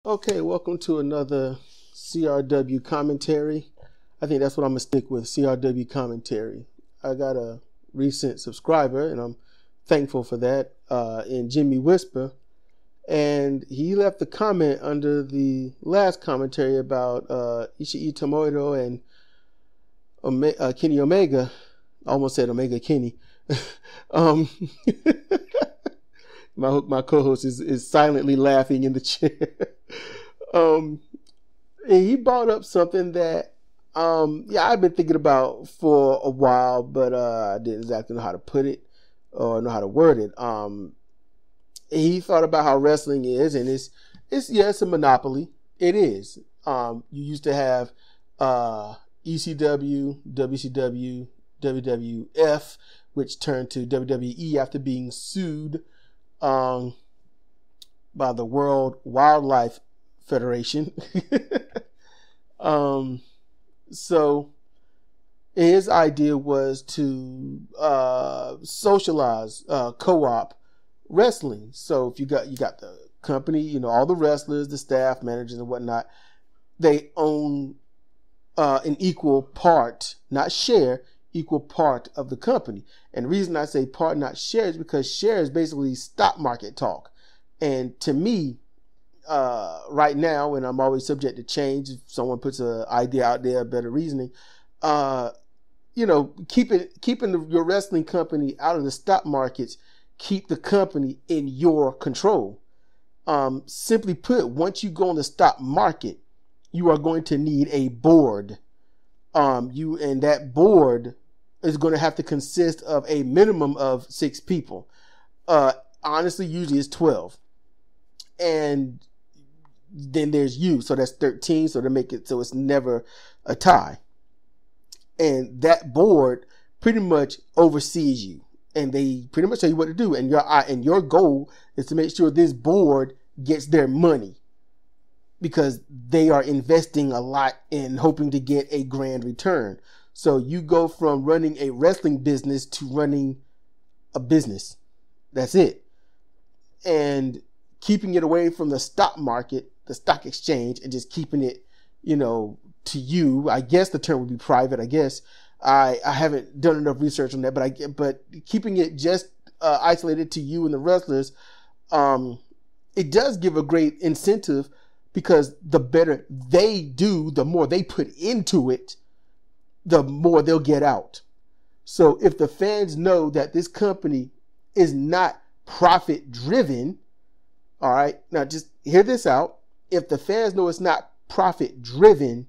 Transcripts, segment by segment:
Okay, welcome to another CRW commentary. I think that's what I'm going to stick with, CRW commentary. I got a recent subscriber, and I'm thankful for that, in Jimmy Whisper. And he left a comment under the last commentary about Ishii Tomohiro and Kenny Omega. I almost said Omega Kenny. My co-host is silently laughing in the chair. And he brought up something that I've been thinking about for a while, but I didn't exactly know how to put it or know how to word it. He thought about how wrestling is, and it's a monopoly. It is. You used to have ECW, WCW, WWF, which turned to WWE after being sued by the World Wildlife Federation. So his idea was to socialize, co-op wrestling. So if you got the company, all the wrestlers, the staff, managers, and whatnot, they own an equal part, not share, equal part of the company. And the reason I say part, not share, is because share is basically stock market talk. And to me, right now, and I'm always subject to change if someone puts an idea out there, better reasoning, keeping your wrestling company out of the stock markets, keep the company in your control. Simply put, once you go on the stock market, you are going to need a board. And that board is going to have to consist of a minimum of 6 people. Honestly, usually it's 12. And then there's you, so that's 13, so to make it so it's never a tie. And that board pretty much oversees you, and they pretty much tell you what to do. And your goal is to make sure this board gets their money, because they are investing a lot in hoping to get a grand return. So you go from running a wrestling business to running a business. That's it. And keeping it away from the stock market, the stock exchange, and just keeping it, to you. I guess the term would be private. I guess I haven't done enough research on that, but keeping it just isolated to you and the wrestlers, it does give a great incentive, because the better they do, the more they put into it, the more they'll get out. So if the fans know that this company is not profit driven, all right, now just hear this out. If the fans know it's not profit driven,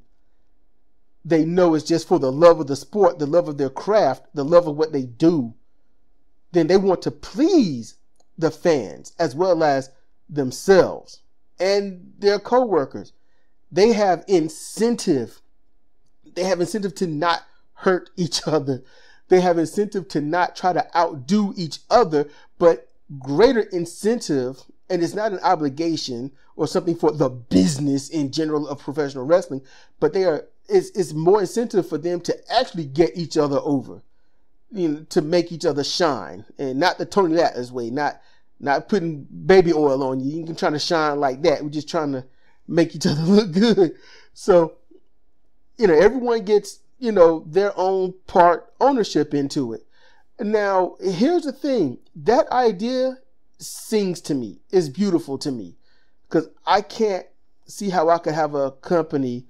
they know it's just for the love of the sport, the love of their craft, the love of what they do, then they want to please the fans as well as themselves and their co-workers. They have incentive. They have incentive to not hurt each other. They have incentive to not try to outdo each other, but greater incentive, and it's not an obligation or something for the business in general of professional wrestling, but it's more incentive for them to actually get each other over, to make each other shine, and not the Tony Atlas way, not putting baby oil on you. You can try to shine like that. We're just trying to make each other look good. So, everyone gets, their own part ownership into it. Now, here's the thing. That idea sings to me, is beautiful to me, because I can't see how I could have a company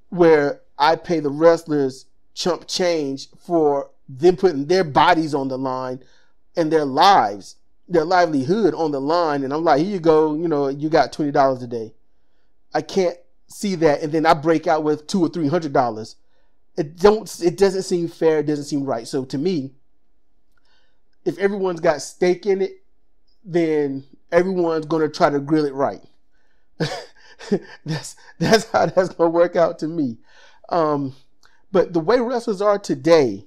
where I pay the wrestlers chump change for them putting their bodies on the line and their lives, their livelihood on the line. And I'm like, here you go, you got $20 a day. I can't see that. And then I break out with $200 or $300. It doesn't seem fair. It doesn't seem right. So to me, if everyone's got stake in it, then everyone's going to try to grill it right. That's how that's going to work out to me. But the way wrestlers are today,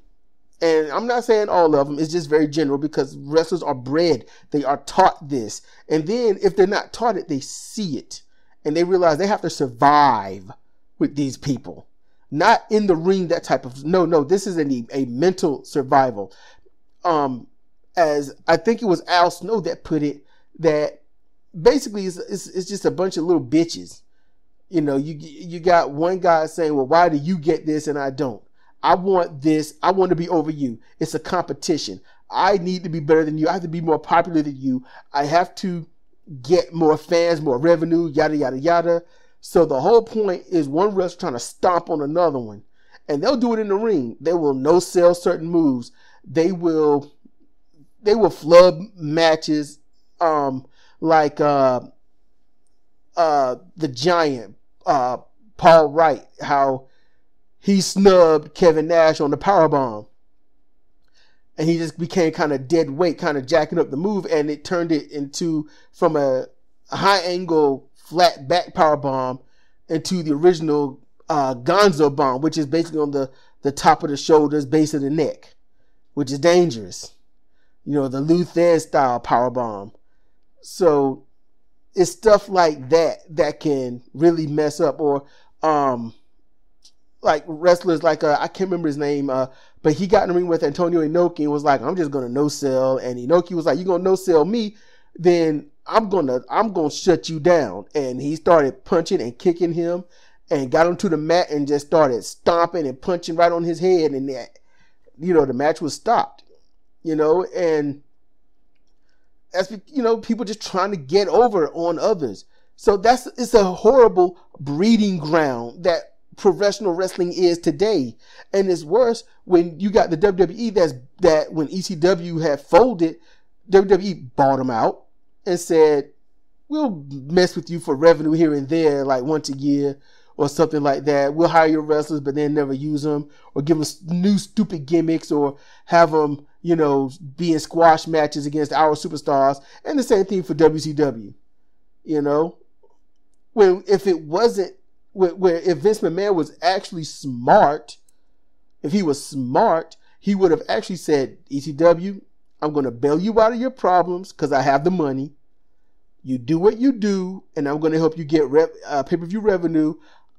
and I'm not saying all of them, it's just very general, because wrestlers are bred. They are taught this. And then if they're not taught it, they see it. And they realize they have to survive with these people. Not in the ring, that type of, no, this is a mental survival. As I think it was Al Snow that put it, that basically it's just a bunch of little bitches. You know, you got one guy saying, well, why do you get this and I don't? I want this. I want to be over you. It's a competition. I need to be better than you. I have to be more popular than you. I have to get more fans, more revenue, yada, yada, yada. So the whole point is one wrestler trying to stomp on another one. And they'll do it in the ring. They will no-sell certain moves. They will flub matches, like the Giant, Paul Wright, how he snubbed Kevin Nash on the powerbomb. And he just became kind of dead weight, kind of jacking up the move, and it turned it into, from a high angle flat back powerbomb into the original Gonzo bomb, which is basically on the top of the shoulders, base of the neck, which is dangerous. You know, the Luther style powerbomb. So it's stuff like that can really mess up. Or like wrestlers like I can't remember his name, but he got in the ring with Antonio Inoki and was like, I'm just gonna no sell, and Inoki was like, you're gonna no sell me, then I'm gonna shut you down. And he started punching and kicking him and got him to the mat and just started stomping and punching right on his head, and that, you know, the match was stopped. You know, and that's, you know, people just trying to get over on others. So it's a horrible breeding ground that professional wrestling is today. And it's worse when you got the WWE that when ECW had folded, WWE bought them out and said, we'll mess with you for revenue here and there, like once a year or something like that. We'll hire your wrestlers, but then never use them, or give them new stupid gimmicks, or have them, you know, be in squash matches against our superstars. And the same thing for WCW. You know, if Vince McMahon was actually smart, if he was smart, he would have actually said, ECW, I'm going to bail you out of your problems because I have the money. You do what you do, and I'm going to help you get pay-per-view revenue.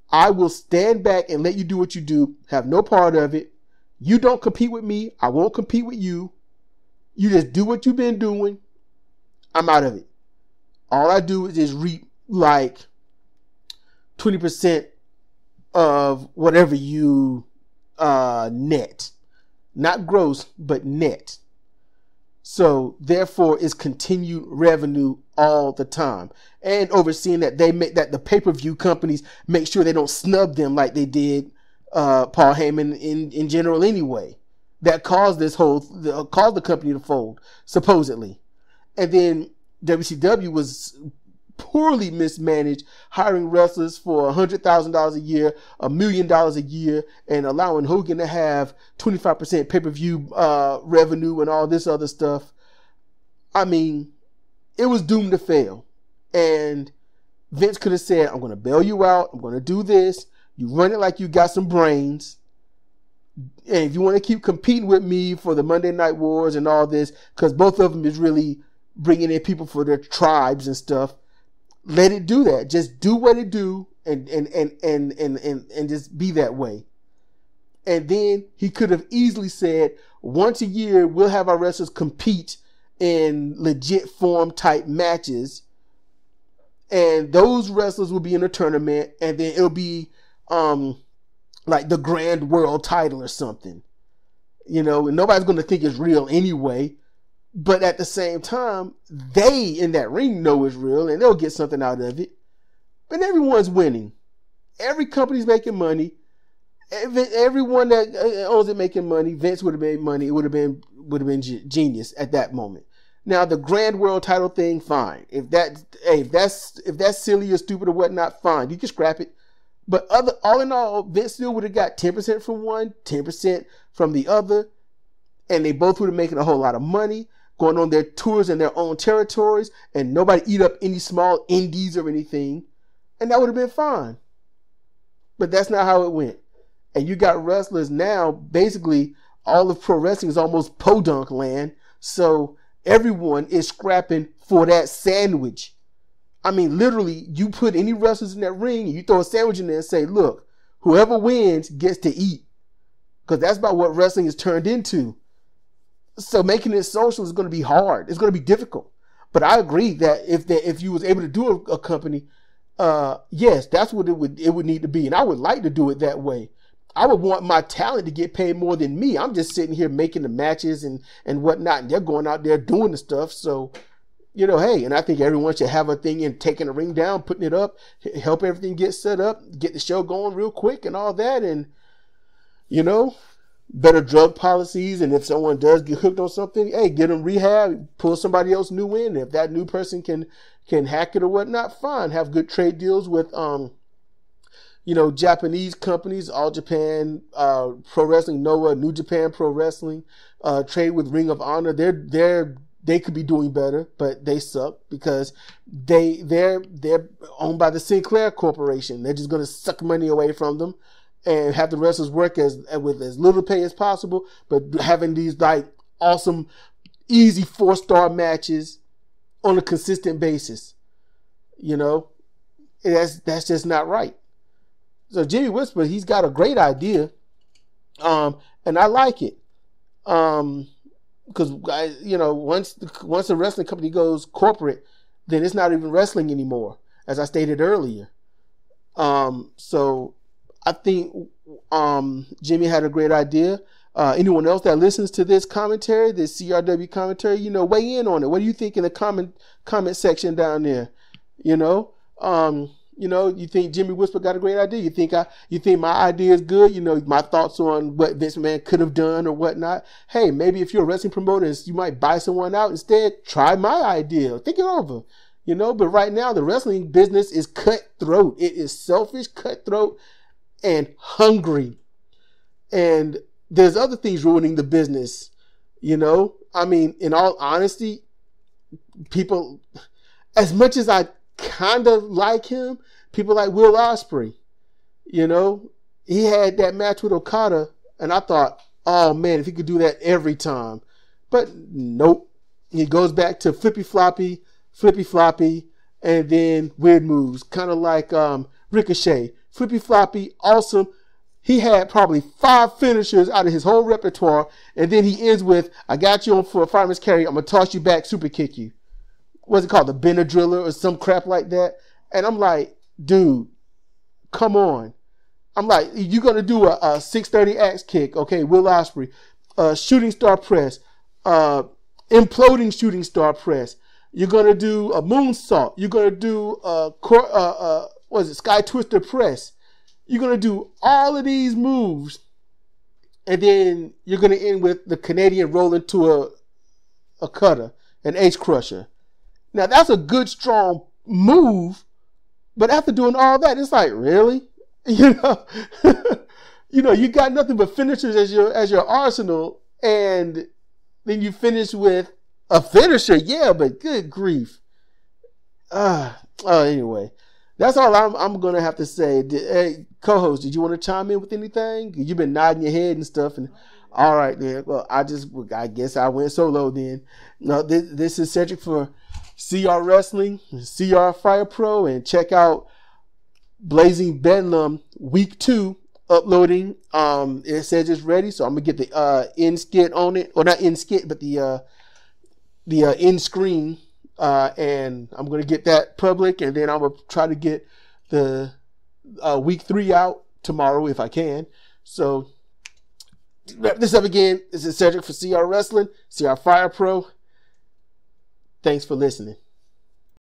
I will stand back and let you do what you do, have no part of it. You don't compete with me. I won't compete with you. You just do what you've been doing. I'm out of it. All I do is just reap like 20% of whatever you net. Not gross, but net. So therefore it's continued revenue all the time. And overseeing that that the pay-per-view companies make sure they don't snub them like they did Paul Heyman in general anyway. That caused caused the company to fold, supposedly. And then WCW was poorly mismanaged, hiring wrestlers for $100,000 a year, $1 million a year, and allowing Hogan to have 25% pay-per-view revenue and all this other stuff. I mean, it was doomed to fail. And Vince could have said, I'm going to bail you out. I'm going to do this. You run it like you got some brains. And if you want to keep competing with me for the Monday Night Wars and all this, because both of them is really bringing in people for their tribes and stuff, let it do that. Just do what it do and just be that way. And then he could have easily said, once a year, we'll have our wrestlers compete in legit form type matches. And those wrestlers will be in a tournament, and then it'll be like the Grand World title or something. You know, and nobody's going to think it's real anyway. But at the same time, they in that ring know it's real, and they'll get something out of it. But everyone's winning. Every company's making money. Everyone that owns it making money. Vince would have made money. It would have been genius at that moment. Now the Grand World title thing, fine. If that's silly or stupid or whatnot, fine. You can scrap it. But all in all, Vince still would have got 10% from one, 10% from the other, and they both would have making a whole lot of money, going on their tours in their own territories, and nobody eat up any small indies or anything, and that would have been fine. But that's not how it went. And you got wrestlers now, basically, all of pro wrestling is almost podunk land, so everyone is scrapping for that sandwich. I mean, literally, you put any wrestlers in that ring, and you throw a sandwich in there and say, look, whoever wins gets to eat. Because that's about what wrestling is turned into. So making it social is going to be hard. It's going to be difficult. But I agree that if you was able to do a company, yes, that's what it would need to be. And I would like to do it that way. I would want my talent to get paid more than me. I'm just sitting here making the matches and whatnot, and they're going out there doing the stuff. So, hey, and I think everyone should have a thing in taking the ring down, putting it up, help everything get set up, get the show going real quick and all that. And, better drug policies. And if someone does get hooked on something, hey, get them rehab, pull somebody else new in. If that new person can hack it or whatnot, fine. Have good trade deals with, Japanese companies, All Japan, Pro Wrestling, Noah, New Japan Pro Wrestling, trade with Ring of Honor. They could be doing better, but they suck because they're owned by the Sinclair Corporation. They're just going to suck money away from them and have the wrestlers work with as little pay as possible, but having these like awesome, easy 4-star matches on a consistent basis. That's just not right. So Jimmy Whisper, he's got a great idea, and I like it, because once a wrestling company goes corporate, then it's not even wrestling anymore, as I stated earlier. So I think Jimmy had a great idea. Anyone else that listens to this commentary, this CRW commentary, weigh in on it. What do you think in the comment section down there? You think Jimmy Whisper got a great idea? You think my idea is good? My thoughts on what Vince McMahon could have done or whatnot. Hey, maybe if you're a wrestling promoter, you might buy someone out instead. Try my idea. Think it over. But right now the wrestling business is cutthroat. It is selfish, cutthroat, and hungry. And there's other things ruining the business. In all honesty, people, as much as I kind of like him, people like Will Ospreay, he had that match with Okada, and I thought, oh man, if he could do that every time. But nope. He goes back to flippy floppy, and then weird moves, kind of like Ricochet. Flippy floppy, awesome. He had probably 5 finishers out of his whole repertoire, and then he ends with, I got you on for a fireman's carry, I'm going to toss you back, super kick you. What's it called? The Benadryller or some crap like that. And I'm like, dude, come on. I'm like, you're going to do a 630 axe kick. Okay, Will Ospreay. Shooting star press. Imploding shooting star press. You're going to do a moonsault. You're going to do Sky Twister press. You're going to do all of these moves. And then you're going to end with the Canadian roll into a cutter, an ace crusher. Now, that's a good, strong move, but after doing all that, it's like, really? You got nothing but finishers as your arsenal, and then you finish with a finisher. Yeah, but good grief. Anyway, that's all I'm going to have to say. Hey, co-host, did you want to chime in with anything? You've been nodding your head and stuff. And all right, then. Well, I guess I went solo then. No, this is Cedric for CR Wrestling, CR Fire Pro, and check out Blazing Bedlam Week 2 uploading. It says it's ready, so I'm gonna get the end skit on it, or not end skit, but the end screen, and I'm gonna get that public, and then I'm gonna try to get the Week 3 out tomorrow if I can. So wrap this up again. This is Cedric for CR Wrestling, CR Fire Pro. Thanks for listening.